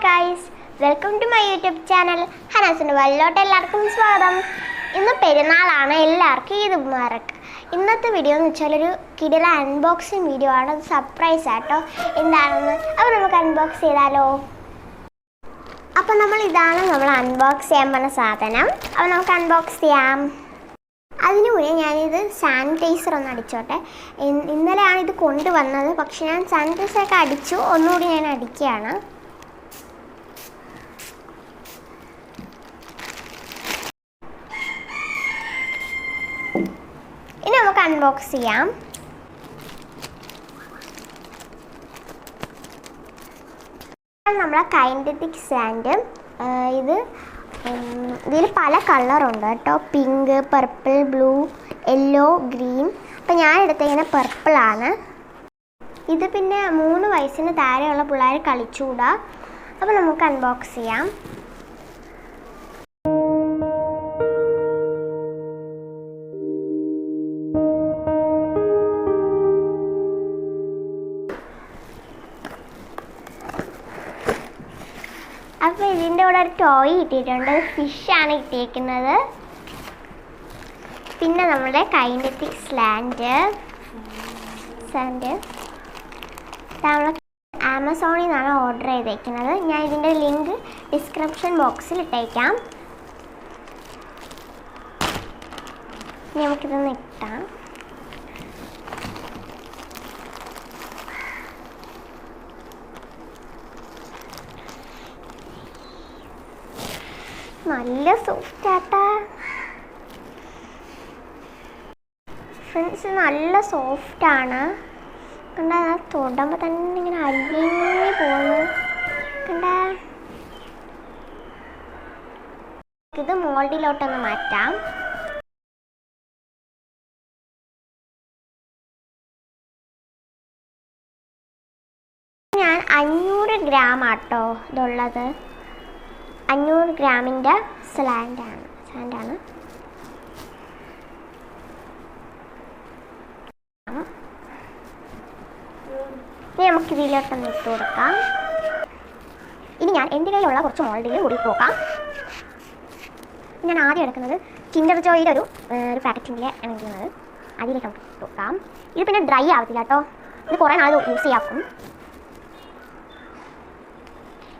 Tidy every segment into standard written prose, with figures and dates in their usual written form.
guys, welcome to my YouTube channel. Hana's World എല്ലാവർക്കും സ്വാഗതം. ഇന്ന് പെരുന്നാളാണ് എല്ലാവർക്കും ഈദ് മുബാറക്. ഇന്നത്തെ വീഡിയോ എന്ന് വെച്ചാൽ ഒരു കിടിലൻ അൺബോക്സിംഗ് വീഡിയോ ആണ്. സർപ്രൈസ് ആട്ടോ. എന്താണെന്ന് അപ്പോൾ നമുക്ക് അൺബോക്സ് ചെയ്താലോ. അപ്പോൾ ഇതാണ് നമ്മൾ അൺബോക്സ് ചെയ്യാൻ പോകുന്ന സാധനം. അപ്പോൾ നമുക്ക് അൺബോക്സ് ചെയ്യാം. അതിനു മുന്നേ ഞാനിത് സാനിറ്റൈസർ ഒന്ന് അടിച്ചോട്ടെ. ഇന്നലെയാണ് ഇത് കൊണ്ടുവന്നത്, പക്ഷെ ഞാൻ സാനിറ്റൈസറൊക്കെ അടിച്ചു. ഒന്നുകൂടി ഞാൻ അടിക്കുകയാണ്. ഇനി നമുക്ക് അൺബോക്സ് ചെയ്യാം. നമ്മളെ കൈനറ്റിക് സാൻഡ്. ഇതിൽ പല കളറുണ്ട് കേട്ടോ. Pink, purple, blue, yellow, green. അപ്പം ഞാൻ എടുത്തിങ്ങനെ പർപ്പിളാണ്. ഇത് പിന്നെ 3 വയസ്സിന് താഴെയുള്ള പിള്ളേർ കളിച്ചുകൂടാ. അപ്പോൾ നമുക്ക് അൺബോക്സ് ചെയ്യാം. അപ്പോൾ ഇതിൻ്റെ കൂടെ ഒരു ടോയ് കിട്ടിയിട്ടുണ്ട്. ഫിഷാണ് കിട്ടിയിരിക്കുന്നത്. പിന്നെ നമ്മുടെ കൈനറ്റിക് സാൻഡ് നമ്മൾ ആമസോണിൽ നിന്നാണ് ഓർഡർ ചെയ്തേക്കുന്നത്. ഞാൻ ഇതിൻ്റെ ലിങ്ക് ഡിസ്ക്രിപ്ഷൻ ബോക്സിൽ ഇട്ടേക്കാം. നമുക്കിതൊന്ന് ഇട്ടാം. നല്ല സോഫ്റ്റ് ആട്ടാ ഫ്രണ്ട്സ്, നല്ല സോഫ്റ്റാണ്. കണ്ടാ, തൊടുമ്പോൾ തന്നെ ഇങ്ങനെ അലിഞ്ഞ് പോകുന്നു. കണ്ടാ, ഇത് മോൾഡിലോട്ടൊന്ന് മാറ്റാം. ഞാൻ 500 ഗ്രാം ആട്ടോ ഇതുള്ളത്. 500 ഗ്രാമിൻ്റെ സാൻഡാണ്. ഇനി നമുക്ക് ഇതിലോട്ടൊന്ന് ഇട്ട് കൊടുക്കാം. ഇനി ഞാൻ എൻ്റെ കയ്യിലുള്ള കുറച്ച് മോൾഡിൽ കൂടി നോക്കാം. ഞാൻ ആദ്യം എടുക്കുന്നത് കിൻഡർ ജോയിയുടെ ഒരു പാക്കറ്റിൻ്റെ എടുക്കുന്നത്. അതിലേക്ക് നമുക്ക് ഇട്ട് നോക്കാം. ഇത് പിന്നെ ഡ്രൈ ആവത്തില്ല കേട്ടോ. ഇത് കുറേ നാൾ യൂസ് ചെയ്യാക്കും.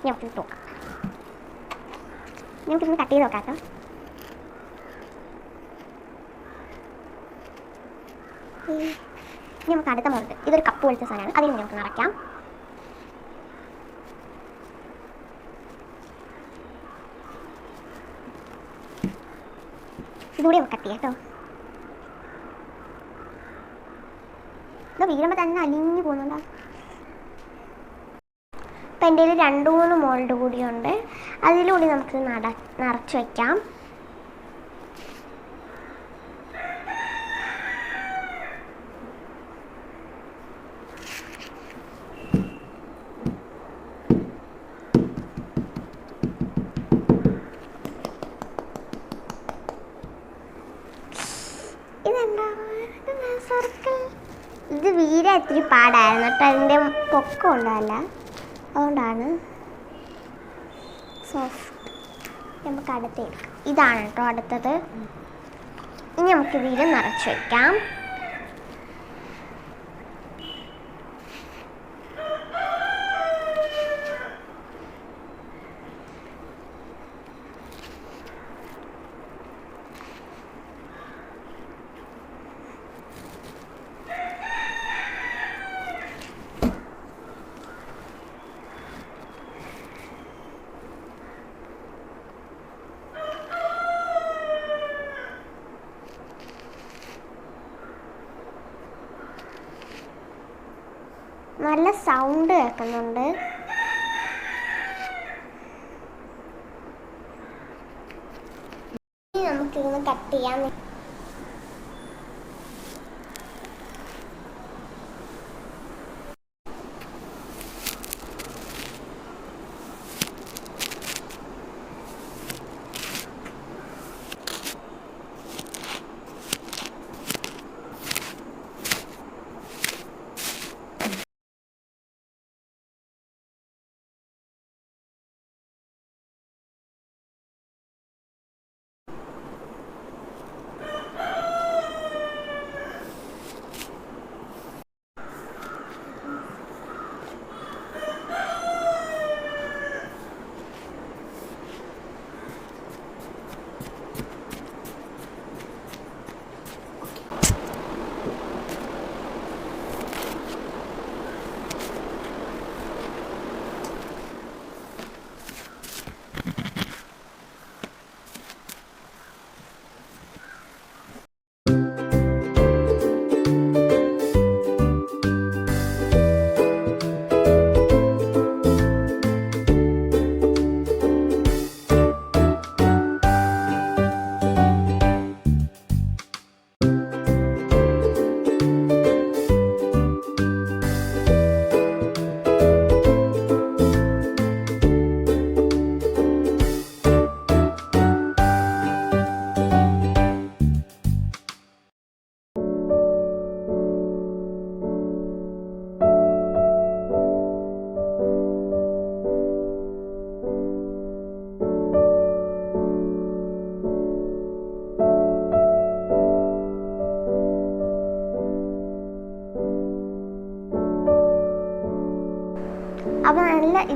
നമുക്ക് ഇട്ട് നോക്കാം. നമുക്കിന്ന് കട്ട് ചെയ്ത് നോക്കാം കേട്ടോ. ഇനി നമുക്ക് അടുത്ത മോൾഡ്. ഇതൊരു കപ്പ് പോലത്തെ സാധനമാണ്. അതിൽ നമുക്ക് നിറയ്ക്കാം. ഇതുകൂടി നമുക്ക് കട്ട് ചെയ്യാം കേട്ടോ. ഇത് വീഴുമ്പോൾ തന്നെ അലിഞ്ഞു പോകുന്നുണ്ടോ. ഇപ്പം എൻ്റെ കയ്യിൽ 2-3 മോൾഡ് കൂടിയുണ്ട്. അതിലൂടെ നമുക്ക് നിറച്ച് വയ്ക്കാം. ഇത് വീര ഇത്തിരി പാടായിരുന്നു കേട്ടോ. അതിൻ്റെ പൊക്കം ഉണ്ടാവില്ല, അതുകൊണ്ടാണ് സോഫ്റ്റ്. നമുക്ക് അടുത്ത് എടുക്കാം. ഇതാണ് കേട്ടോ അടുത്തത്. ഇനി നമുക്ക് ഇതിൽ നിറച്ച് വയ്ക്കാം. നല്ല സൗണ്ട് കേൾക്കുന്നുണ്ട്. നമുക്കിന്ന് കട്ട് ചെയ്യാം.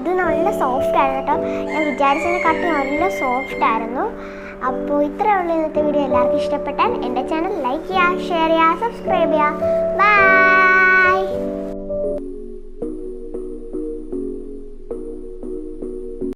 ഇത് നല്ല സോഫ്റ്റ് ആയിരുന്നു കേട്ടോ. ഞാൻ വിചാരിച്ചതിനെക്കാട്ടി നല്ല സോഫ്റ്റ് ആയിരുന്നു. അപ്പോൾ ഇത്രയേ ഉള്ളൂ ഇന്നത്തെ വീഡിയോ. എല്ലാവർക്കും ഇഷ്ടപ്പെട്ടാൽ എൻ്റെ ചാനൽ ലൈക്ക് ചെയ്യുക, ഷെയർ ചെയ്യുക, സബ്സ്ക്രൈബ് ചെയ്യുക. ബൈ.